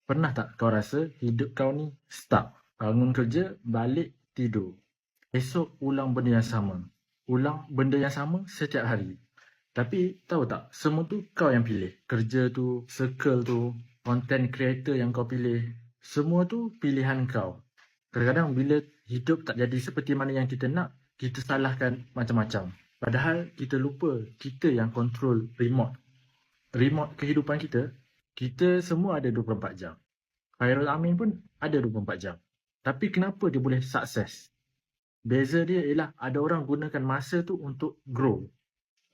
Pernah tak kau rasa hidup kau ni stuck? Bangun kerja, balik, tidur. Esok ulang benda yang sama. Ulang benda yang sama setiap hari. Tapi tahu tak, semua tu kau yang pilih. Kerja tu, circle tu, content creator yang kau pilih. Semua tu pilihan kau. Kadang-kadang bila hidup tak jadi seperti mana yang kita nak, kita salahkan macam-macam. Padahal kita lupa kita yang control remote. Remote kehidupan kita, kita semua ada 24 jam. Khairul Amin pun ada 24 jam. Tapi kenapa dia boleh sukses? Beza dia ialah ada orang gunakan masa tu untuk grow.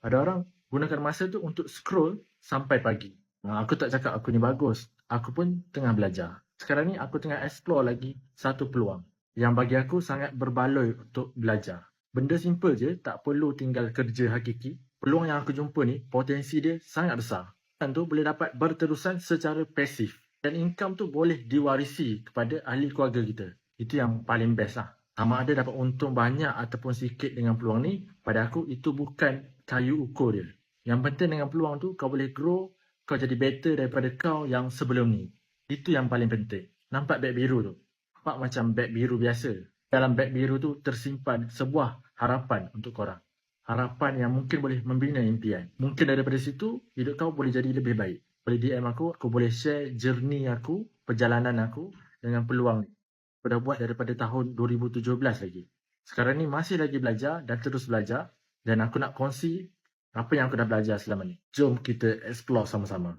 Ada orang gunakan masa tu untuk scroll sampai pagi. Aku tak cakap aku ni bagus. Aku pun tengah belajar. Sekarang ni aku tengah explore lagi satu peluang yang bagi aku sangat berbaloi untuk belajar. Benda simple je, tak perlu tinggal kerja hakiki. Peluang yang aku jumpa ni, potensi dia sangat besar. Dan tu boleh dapat berterusan secara pasif. Dan income tu boleh diwarisi kepada ahli keluarga kita. Itu yang paling best lah. Sama ada dapat untung banyak ataupun sikit dengan peluang ni, pada aku itu bukan kayu ukur dia. Yang penting dengan peluang tu, kau boleh grow, kau jadi better daripada kau yang sebelum ni. Itu yang paling penting. Nampak beg biru tu? Nampak macam beg biru biasa. Dalam beg biru tu tersimpan sebuah harapan untuk korang. Harapan yang mungkin boleh membina impian. Mungkin daripada situ, hidup kau boleh jadi lebih baik. Boleh DM aku boleh share journey aku, perjalanan aku dengan peluang ni. Aku dah buat daripada tahun 2017 lagi. Sekarang ni masih lagi belajar dan terus belajar. Dan aku nak kongsi apa yang aku dah belajar selama ni. Jom kita explore sama-sama.